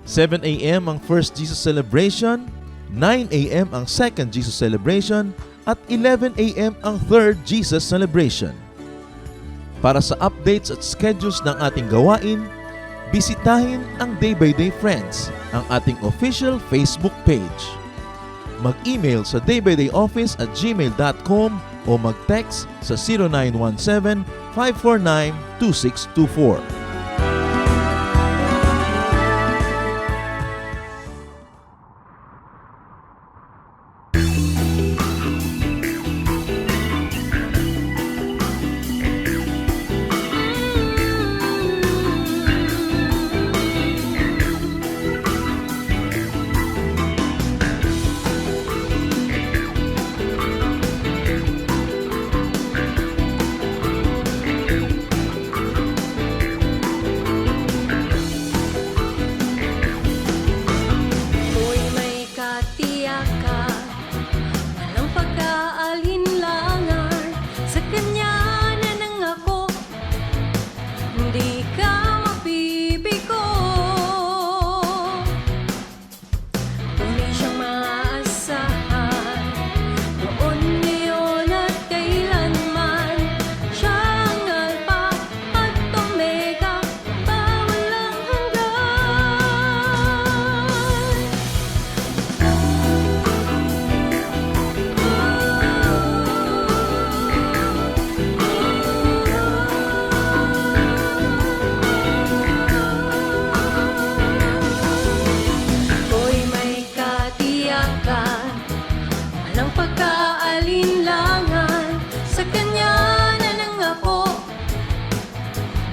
7 a.m. ang First Jesus Celebration, 9 a.m. ang Second Jesus Celebration, at 11 a.m. ang Third Jesus Celebration. Para sa updates at schedules ng ating gawain, bisitahin ang Day by Day Friends, ang ating official Facebook page. Mag-email sa daybydayoffice@gmail.com o mag-text sa 0917-549-2624. Ako'y may katiyakan, walang pag-aalinlangan, sa Kanya na nangako, hindi ka mabibigo. Tunay siyang maaasahan, noon, ngayon at kailanman. Siya ang Alpha at Omega, walang hanggan. Ako'y may katiyakan, walang pagkaalinlangan, sa Kanya na nangako,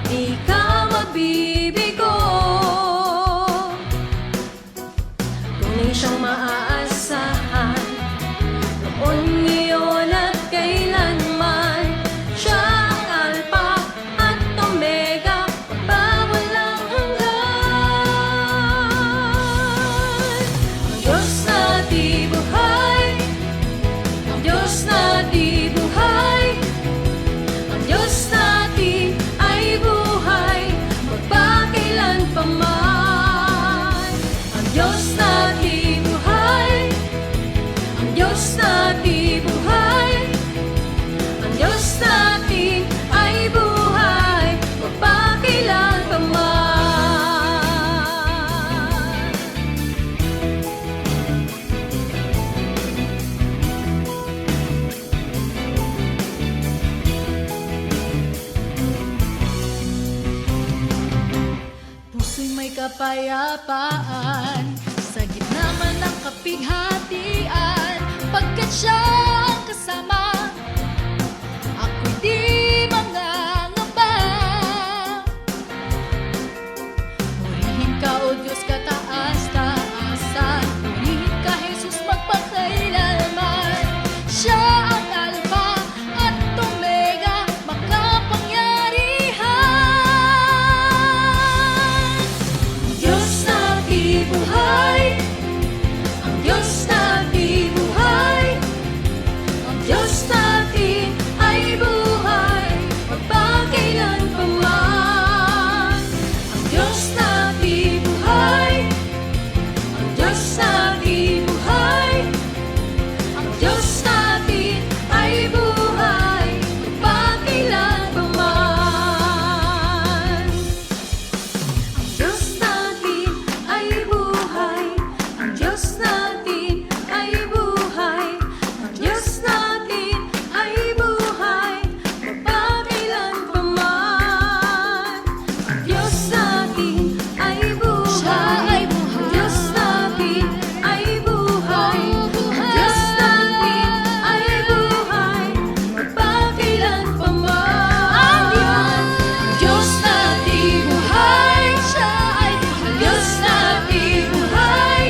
di ka mabibigo. Tunay siyang maaasahan, noon, ngayon at kailanman. Siya ang Alpha at Omega, walang hanggan. Ang Diyos na di buhay, ang Diyos na di buhay, ang Diyos na di kapayapaan sa gitna man ng kapighatian, pagkat siya ang kasama, ako'y di mangangamba. Purihin ka, O Diyos, kataas-taasan, purihin ka, Jesus, magpakailanman. Siya ang Alpha at Omega, makapangyarihan. Diyos na buhay, ang Diyos na buhay, ang Diyos natin ay buhay, magpakailanpaman. Ang Diyos na buhay, ang Diyos na buhay, ang Diyos natin ay buhay, magpakailanpaman. Ang Diyos natin ay buhay, ang Diyos natin ay buhay, ang Diyos natin ay buhay, magpakailanpaman. Ang Diyos natin ay buhay, siya ay buhay. Ang Diyos natin ay buhay, ang Diyos natin ay buhay, magpakailanpaman. Ang Diyos natin buhay, siya ay buhay. Ang Diyos natin buhay,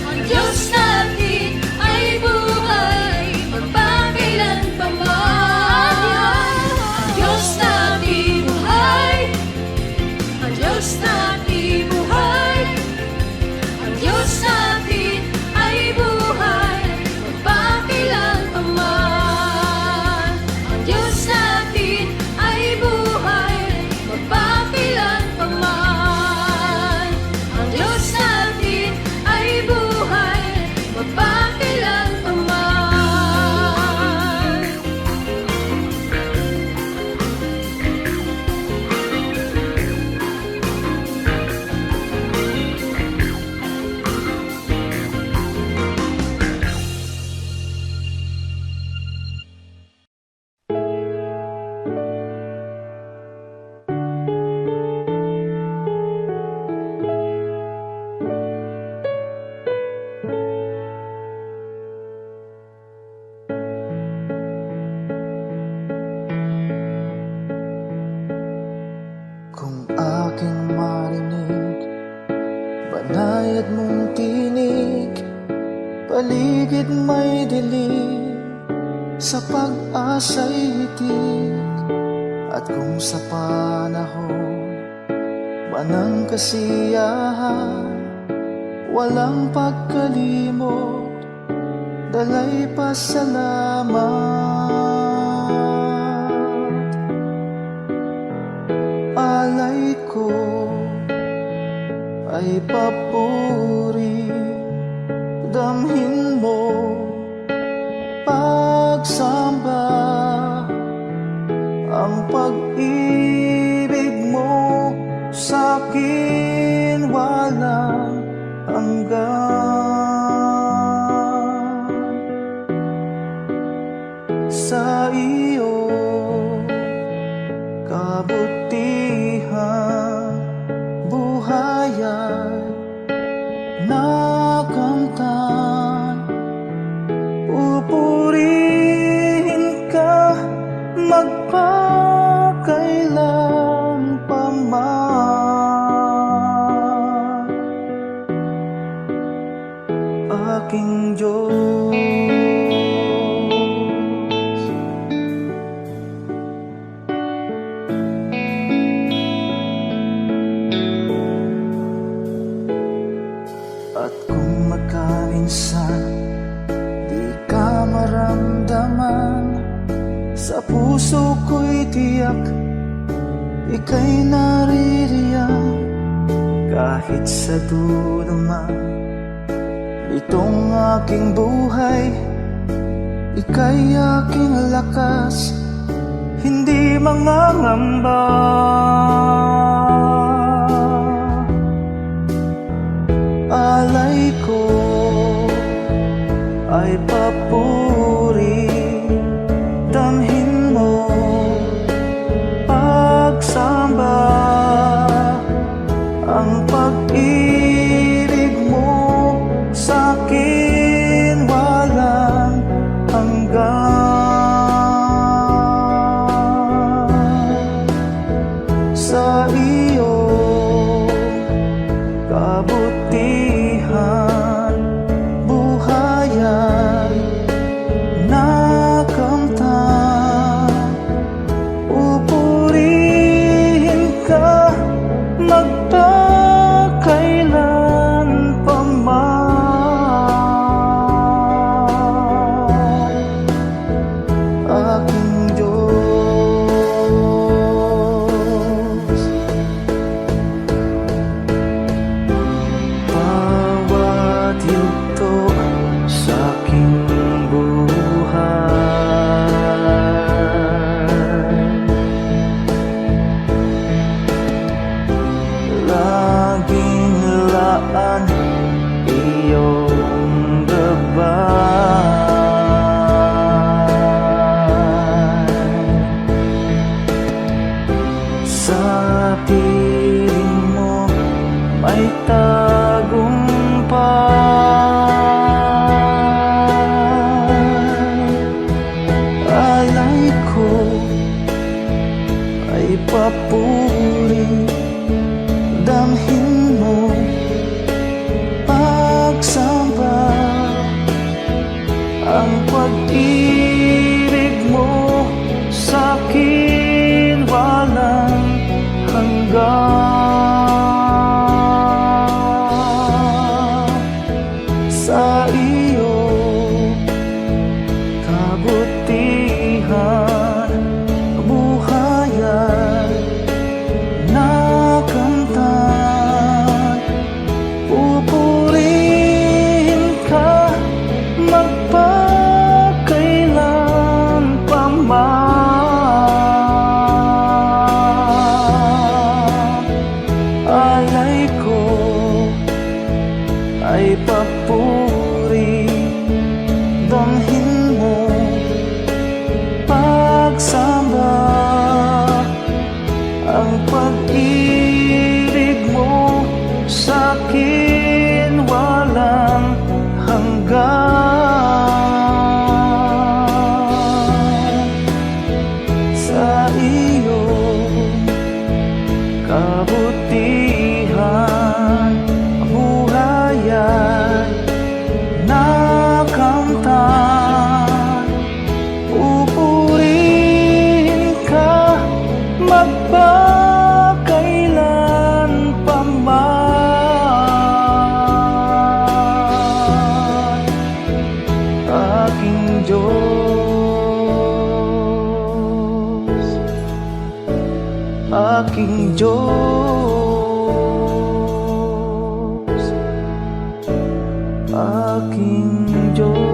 ang Diyos natin ay buhay, magpakailanpaman. Ang Diyos natin buhay, ang Diyos natin buhay, ang Diyos natin ay buhay, magpakailanpaman. Ang Diyos natin ay buhay, magpakailanpaman. Ang Diyos natin ay buhay, magpakailanpaman. Kung aking marinig, banayad mong tinig, paligid may dilim, sa pag-asa'y hitik. At kung sa panahon ba ng kasiyahan, walang pagkalimot, dalay pasalamat. Alay ko ay papuri, damhin mo pagsamba, ang pag-ibig mo sa'kin walang hanggan. Sa iyo kabutihan, buhay ay nakamtan. Pupurihin ka magpakailan pa man, aking Diyos. At kung magkaminsan di ka maramdaman, sa puso ko'y tiyak ika'y naririyan. Kahit sa dulo man itong aking buhay, ika'y aking lakas, hindi mangangamba. Alay ko ay papuri, damhin mo pagsamba, ang sa iyong kabutihan, buhayan nakamtan. Pupurihin ka magpakailan pa man, aking Diyos. Bawat yugto sa aking buhay, laging laan iyong gabay. Sa piling mo may tagumpay. Alay ko ay papuri, damhin mo pagsamba. Ang pag-ibig mo sa'kin walang hanggan. Sa iyong kabutihan, buhayan nakamtan. Pupurihin ka magpakailan pa man, alay ko ay papuri, damhin mo pagsamba. Ang pag-ibig mo sa'kin walang hanggan. Sa iyong kabutihan, buhayan nakamtan. Pupurihin ka magpakailan pa man, aking Diyos, aking Diyos, aking Diyos.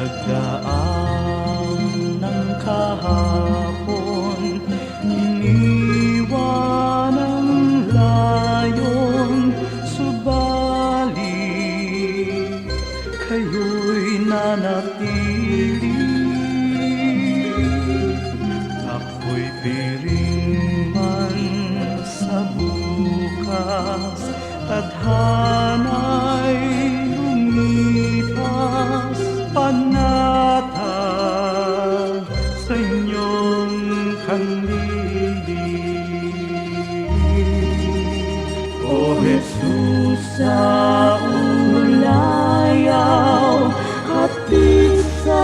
Nagdaan ng kahapon, iniwan ang layon, subalit kayo'y nanatili. Ako'y piring man sa bukas, tadhana'y lumipas, panatag sa inyong kandili. O Jesus, sa ulayaw, hatid sa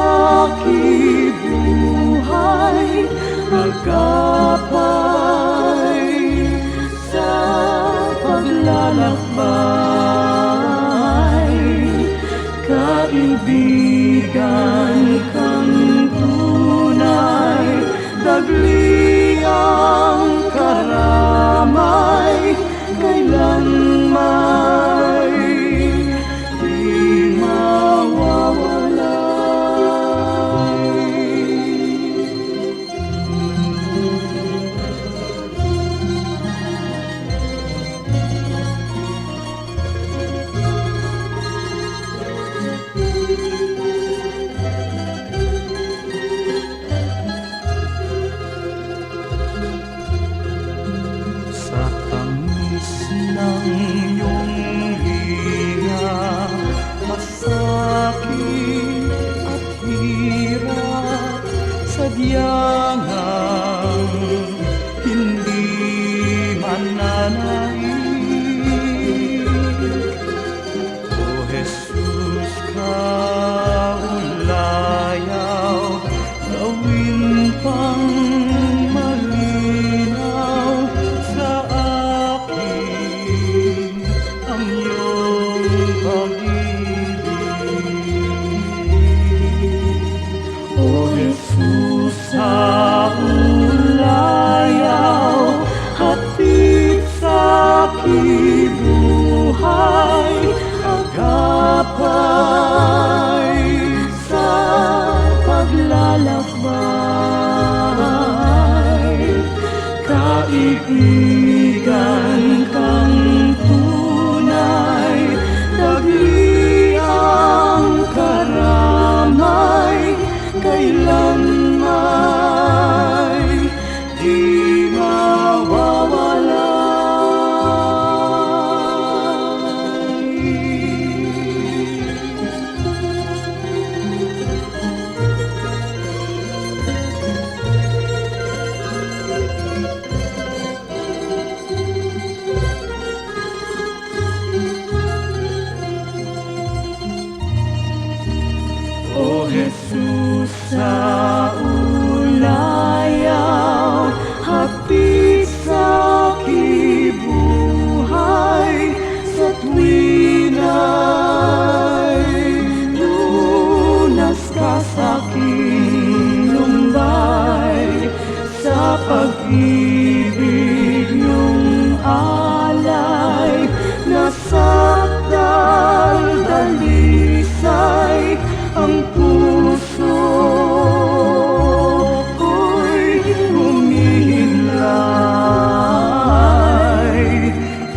aking buhay, magkapay sa paglalakbay. Kaibigan kang tunay, dagli ang karamay, kailan may di mawawalay. ng iyong higa, masakit at hirap, sadyang hindi mananaig. O Jesus, kaulayaw, gawin pang malinaw sa akin ang iyong pag-ibig. O Jesus, sa ulayaw, hatid sa aking buhay, agapay sa paglalakbay. Kaibigan kang tunay, dagli ang karamay, kailanman di O Jesus, sa ulayaw, hatid sa aking buhay, sa tuwin ay lunas ka sa aking lumbay, sa pag-ibig niyong alay, nasa daldalisay ang puso ko'y humihimlay.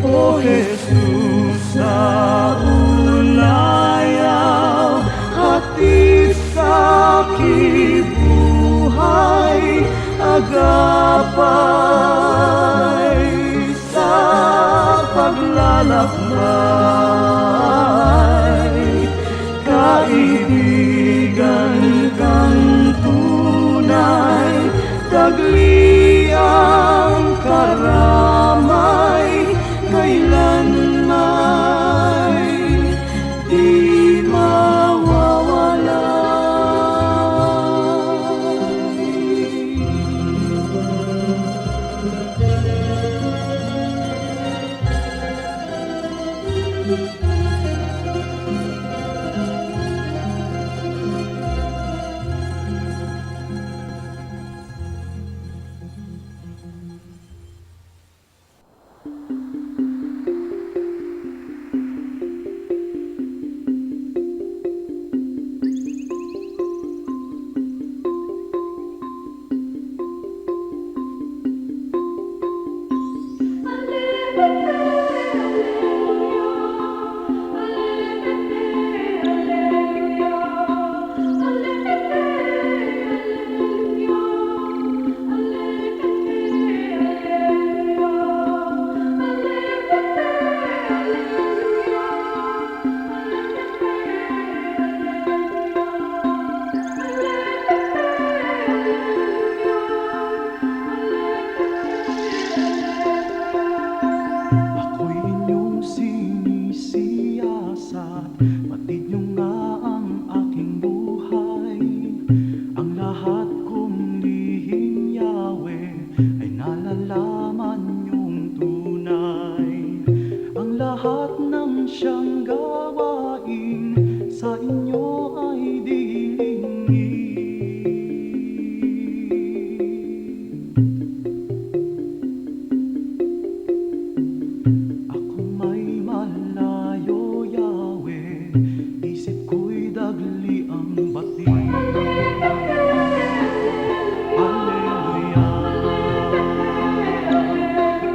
O Jesus, sa ulayaw, hatid sa aking buhay, agapay sa paglalakbay. Kaibigan kang tunay, dagli ang karamay, kailanman di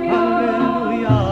Hallelujah.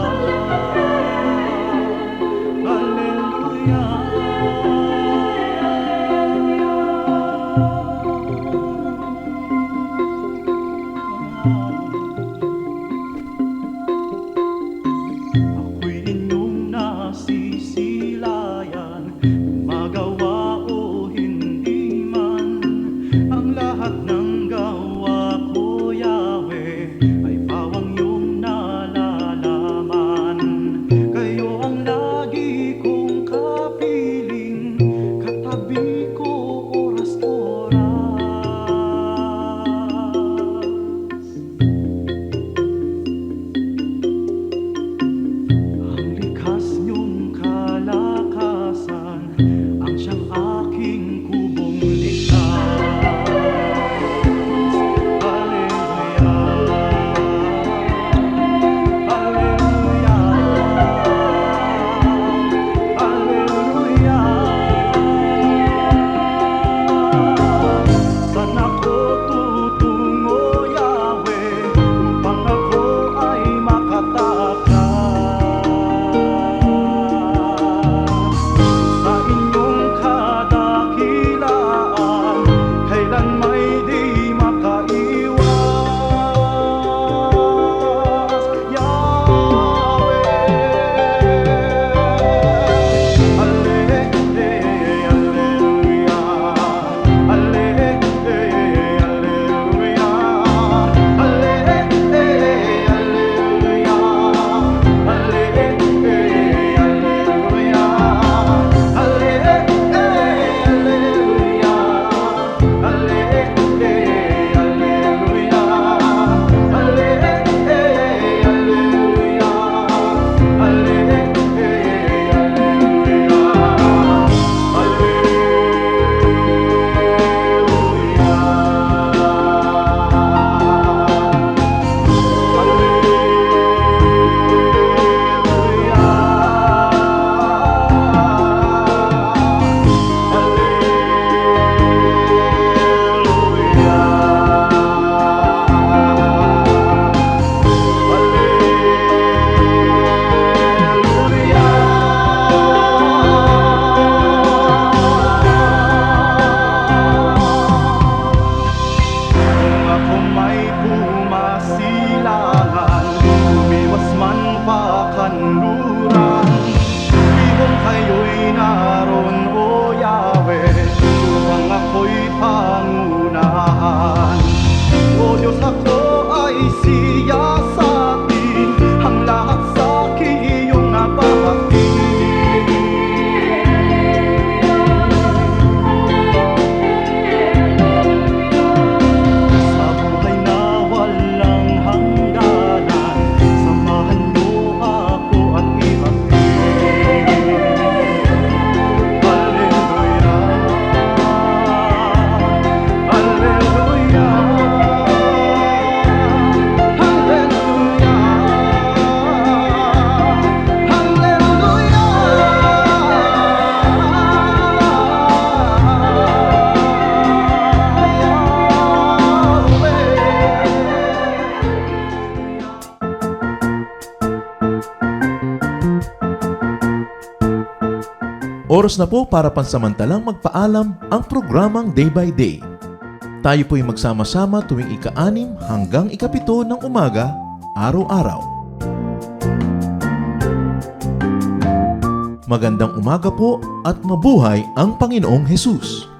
Oras na po para pansamantalang magpaalam ang programang Day by Day. Tayo po'y magsama-sama tuwing ika-6 hanggang ika-7 ng umaga, araw-araw. Magandang umaga po at mabuhay ang Panginoong Hesus!